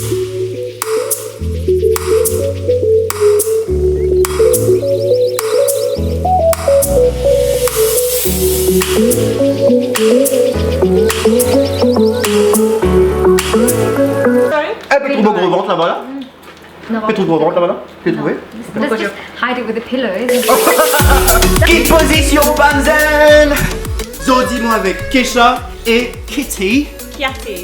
Un peu trop gros ventre là-bas là. Un peu trop gros ventre là-bas là. Tu l'as trouvé? Let's just hide it with a pillow. Quelle position, Panzen? So, dis-moi avec Kesha et Kitty.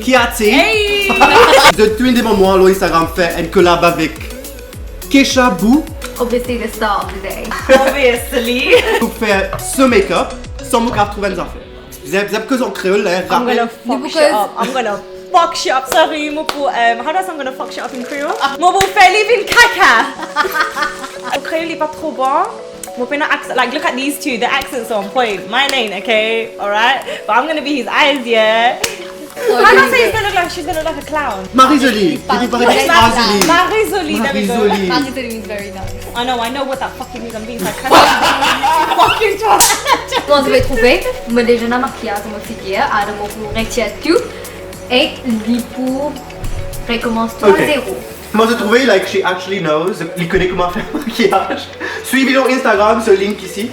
Kiati. Hey! The twin devant moi, le Instagram fait une collab avec Kesha Boo Obviously the start of the day. Obviously. pour faire ce make-up sans me retrouver des affaires. Vous avez que son créole là, I'm gonna rapide. fuck shit up. I'm gonna fuck shit up. Sorry, mo po, how does I'm gonna fuck shit up in Creole? Mo po Philippine caca. Creole is pas trop bon. Mo po na accent, like look at these two, the accents are on point. Mine ain't, okay? Alright? But I'm gonna be his eyes, yeah? How do I say she's gonna look like a clown? Marie-Jolie. Il paraît Marie-Jolie. Marie-Jolie, there we go. Marie-Jolie. Marie-Jolie means very nice. I know what that fucking means. I'm being sarcastic. Fucking trash. Moi, je vais trouver mon déjeuner maquillage, mon petit à de mon pour retirer tout et lui pour recommence tout à Okay. zéro. Moi j'ai trouvé, like, she actually knows, il connaît comment faire le maquillage. Suivez leur Instagram, ce link ici.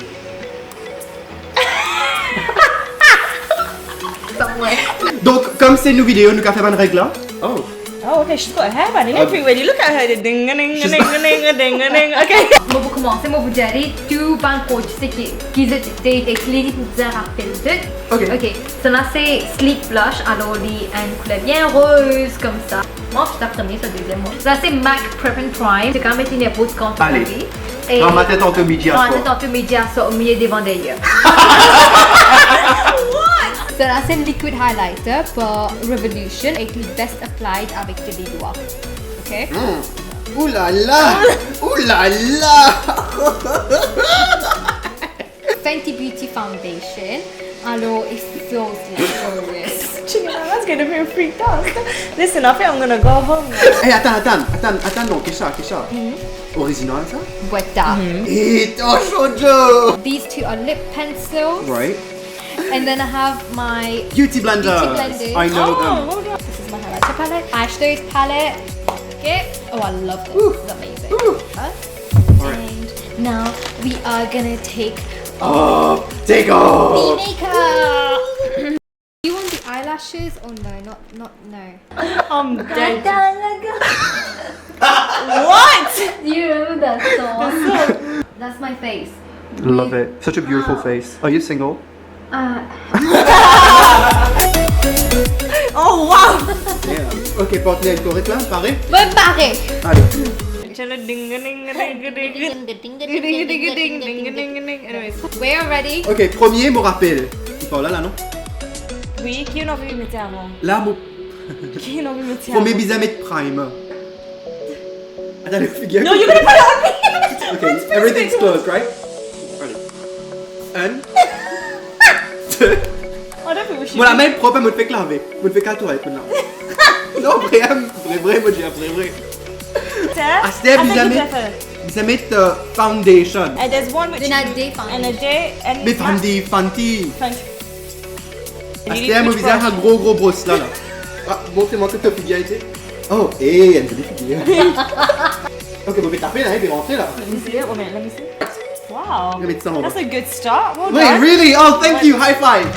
Donc, comme c'est une vidéo, nous avons fait une règle là. Oh. Oh, okay, she's got a hairband in everywhere. You look at her, the ding a ding a ding a ding a ding a ding. Okay. Moi, pour commencer, moi, vous direz tout ban coach, c'est qu'ils étaient éclairés pour dire rappel tout. Ok. Ok. Ça là, c'est Sleep Blush, alors il a une couleur bien rose comme ça. Moi, je t'apprends ça deuxième mois. Ça, c'est MAC Prep and Prime. C'est quand même une épouse quand tu Allez. Et Dans ma tête en midi à dans la soir. tête en média, ça au milieu des vendeurs. Ça là, c'est un liquid highlighter pour Revolution et qui est best applied avec les doigts. Ok? Ouh là là! Ouh là là! Fenty Beauty Foundation. Alors, it feels like That's gonna be a freak out. Listen, I think I'm gonna go home now. Hey, attends, non, Kesha. Original ça? Bueta. Et oh, Shoujo! These two are lip pencils. Right. And then I have my Beauty blender. blenders. I know them. Hold on. This is my highlighter palette. Ashton's palette. Okay. Oh, I love this. This is amazing. And now we are gonna take Oh, take the off! makeup. You want the eyelashes? Oh no, no. I'm dead. What? Do you remember that song? That's my face. Love it. Such a beautiful face. Are you single? Oh wow. Yeah. Ok, porte-les une correcte là, pareil? Me barrer. Allez. Ding a ding a ding a ding a ding a ding a ding a ding ding a ding a ding. Anyways. We're ready. Ok, premier, me rappel. Il parle là, non? Oui, chi non vi mettiamo? Là, mon Chi non vi mettiamo? premier bizarre mettre prime. Attends, le figure. No, you're gonna put it on me. Okay, everything's closed, right? Ready. Un, deux. I don't think we should. Moi, la main propre, elle me fait claver. Me fait caltourette maintenant. Non, vrai, moi, j'ai vrai. Ah, c'était bizarre mettre foundation. And there's one which Then I day and a day and Mais Fenty. Ah, And you c'était un need bizarre, un which gros brosse là. Ah, montrez-moi que ta figure était. Oh, et une jolie figure. Ok, vous pouvez taper là, et puis rentrer là. Let me see it. Wait a minute, let me see. Wow. Je vais mettre ça en bas. That's a good start. Well Wait, done. really? Oh, thank you. High five.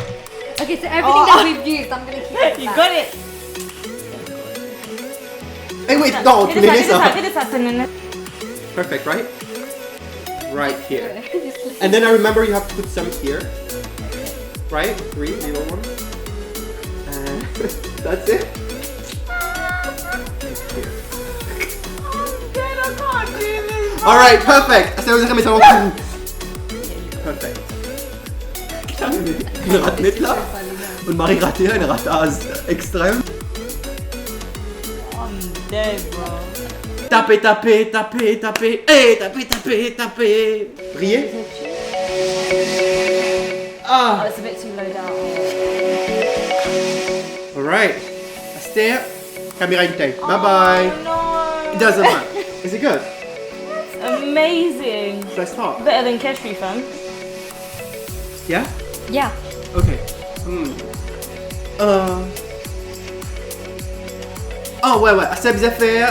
Okay, so everything that we've used, I'm gonna keep it You back. got it. Hey, wait, non, tu les mets ça. This. Perfect, right? Right here. And then I remember you have to put some here. Right? 3 little ones. And that's it. Here. Alright, perfect. Ça veut dire que ça va perfect. Une rate là. Une Marie ratée, une ratase extrême. I'm dead, bro. Taper, taper, taper, taper. Hey, taper, taper, taper. Briller. Ah. Oh, it's a bit too low down. Alright. Stare. Camera in tape. Bye bye. Oh no. It doesn't matter. Is it good? Amazing. Should I start? Better than Keshri, fam. Yeah? Yeah. Okay. Ah ouais, ça vous a fait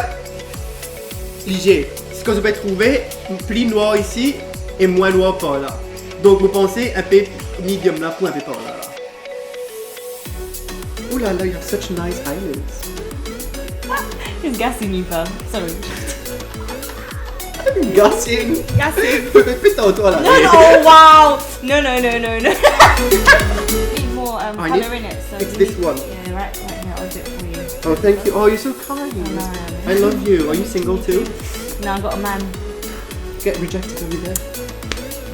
léger. Ce que vous pouvez trouver, plus noir ici et moins noir par là. Donc vous pensez un peu medium là pour un peu par là. Oh là là, you have such nice eyelids. He's gassing you, fam. Sorry. Gassing. Gassing. Putain, toi là. No, wow. No. Need more colour in it. So It's this one. Yeah, right here. I'll do it for you. Oh, thank you. Oh, you're so kind. I love you. Are you single too? No, I got a man. Get rejected over there.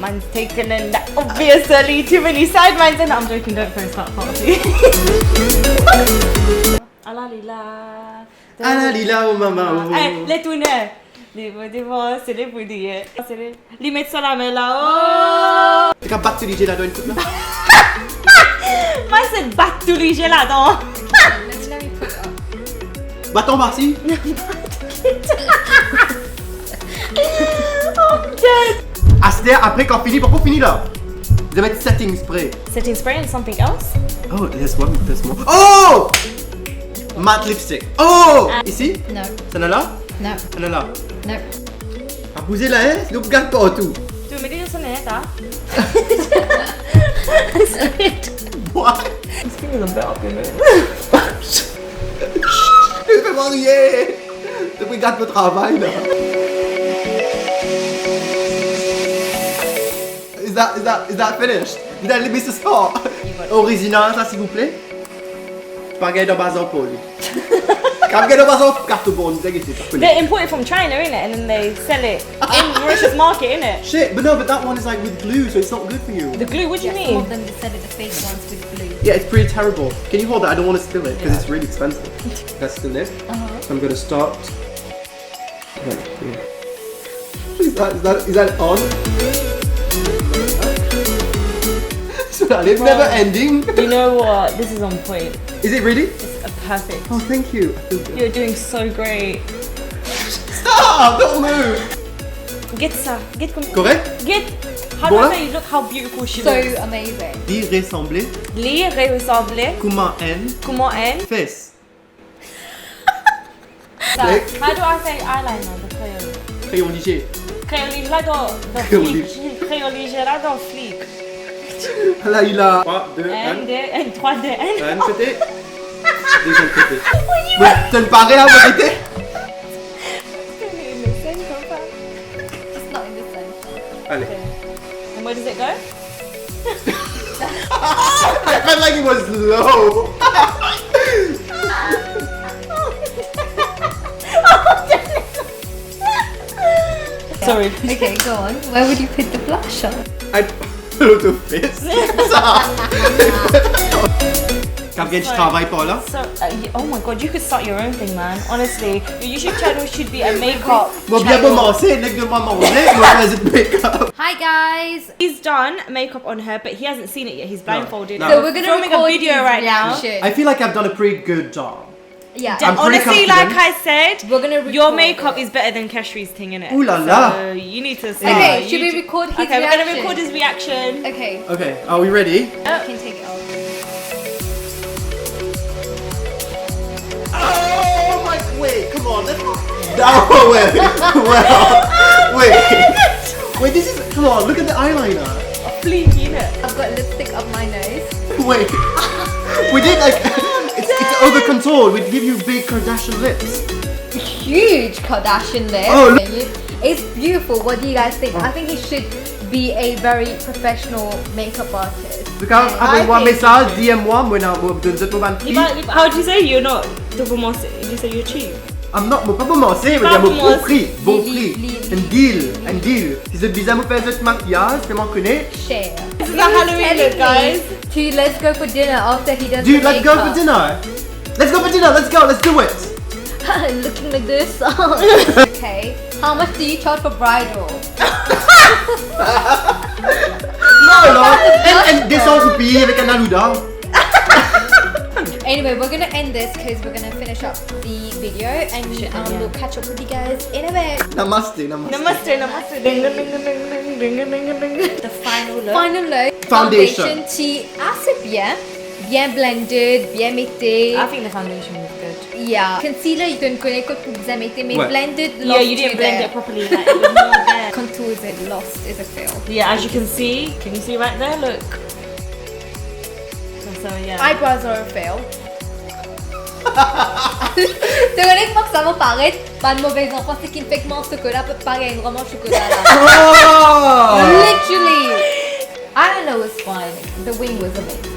Man's taken in that obviously too many side mines in. I'm joking, don't post that party. Alalila. Alalila, oh maman. Hey, les tourner. Les mots, c'est les bouilliers. Les mettre sur la main là. Tu as battu les là dans une coupe là? Moi, c'est battre tous les gels là-dedans. Let me put it up. Bâton par-ci. Oh, dead. Aster, après quand fini, pourquoi fini là? Vous allez mettre setting spray. Setting spray and something else? Oh, there's one. Oh! Matte lipstick. Oh! Ici? No. Ça là là? No. Ça là là? No. Ah, bousez là, hein? Sinon vous gardez pas tout. Tu veux me dire ça n'est pas? What? This thing is a bit up, isn't it? Je fais pas rien. Tu regardes le travail là. Is that finished? Vous allez laisser ce sport. Original, ça s'il vous plaît. Pas gagner de bazar pour lui. Quand vous gagnez de bazar, carte bonne, vous inquiétez pas. They're imported from China, innit? And then they sell it in Mauritius market, innit? Shit, but no, but that one is like with glue, so it's not good for you. The glue, what do you Some mean? of them decided the fake ones with blue. Yeah, it's pretty terrible. Can you hold that? I don't want to spill it because it's really expensive. That's still it. So I'm gonna start. Right here. Is that on? So that it's never ending. You know what? This is on point. Is it really? It's perfect. Oh, thank you. I feel good. You're doing so great. Stop! Don't move. Get ça. Get comme. Correct? Get. How Bon do là? I say? Look how beautiful she So looks. amazing. Dire ressembler. Lire ressembler. Comment en Comment elle? fesse. So, how do I say eyeliner? The crayon. Crayon léger. Crayon léger là dans the Crayon flic. Crayon léger là dans flic. Là, il a 3, 2, 1. And 3 de N. Un côté. Deuxième côté. Ouais, ça ne paraît là, vous arrêtez? It's not in the sun. Allez. And where does it go? I felt like it was low. Sorry. Okay, go on. Where would you put the blush on? I put a fist. Quand je travaille pas là. So, oh my god, you could start your own thing, man. Honestly, your YouTube channel should be a makeup Moi bien channel. commencer, nec de moi manger, moi faisais de make-up. Hi guys. He's done makeup on her, but he hasn't seen it yet. He's blindfolded. No. So we're gonna filming a record video his right now. reaction. I feel like I've done a pretty good job. Yeah. I'm pretty Honestly, confident. like I said, We're gonna record your makeup it. is better than Keshri's thing, innit? Ooh la la. So you need to start. Okay, should we record his Okay, we're reaction? gonna record his reaction. Okay. Okay, are we ready? You can take it off. Oh my, wait, come on, let's no, wait, this is, come on, look at the eyeliner. Fleeky, innit? I've got lipstick up my nose. Wait, we did like, it's over control, we give you big Kardashian lips. Huge Kardashian lip. Oh, look. It's beautiful. What do you guys think? I think he should be a very professional makeup artist. Because I avec un think- message, DM-moi, moi, non, moi, de cette moment How do you say you're not? You say you're cheap. I'm not, moi, pas commencer, mais Pas dire mon bon commencer. prix, bon Deal, prix. deal. Un deal. Si c'est bizarre, vous faites votre maquillage, c'est m'en connaît. Share. This is a Halloween look, guys. To let's go for dinner after he does Dude, the let's go for makeup. dinner. Let's go for dinner, let's go, let's do it. Looking like this. Okay. How much do you charge for bridal? Non, and descends au pays avec un alouda. Anyway, we're gonna end this because we're gonna finish up the video and we'll catch up with you guys in a bit. Namaste, namaste. Namaste, namaste. Ding, ding, ding, ding, ding, ding, ding, ding. The final look. Final look. Foundation. Qui assez bien. Bien blended, bien mété. I think the foundation was good. Yeah. Concealer, je ne connais que pour vous aimer, mais Ouais. blended, Yeah, lost you didn't you blend there. it properly. Like, it was not there. Contour is it lost is a fail. Yeah, as you can see right there? Look. So yeah. Eyebrows are a fail. C'est honnêtement que ça va paraître pas de mauvais enfant, c'est qu'une pigment chocolat peut paraître un roman chocolat là. Oh! Literally. I don't know, it's fine. The wing was amazing.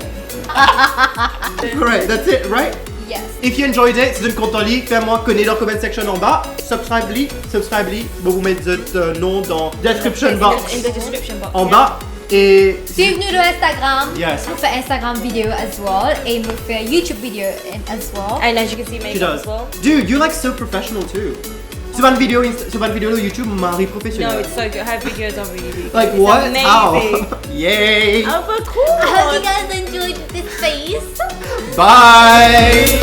Alright, that's it, right? Yes. If you enjoyed it, si vous êtes content, faites-moi connaître dans le comment section en bas. Subscribe-li. Je vais vous mettre votre nom dans description box In the description box. en bas. Et Suivez-nous sur Instagram. Yes. On fait Instagram vidéo as well. Et on fait YouTube vidéo as well. And as you can see, she makeup does. as well. Dude, you're like so professional too. Sur une vidéo sur YouTube, Marie No, professionnelle. it's so good. Her videos are really good. Like It's what? amazing. How? Yay! Oh, but I cool. hope you guys enjoyed this phase. Bye!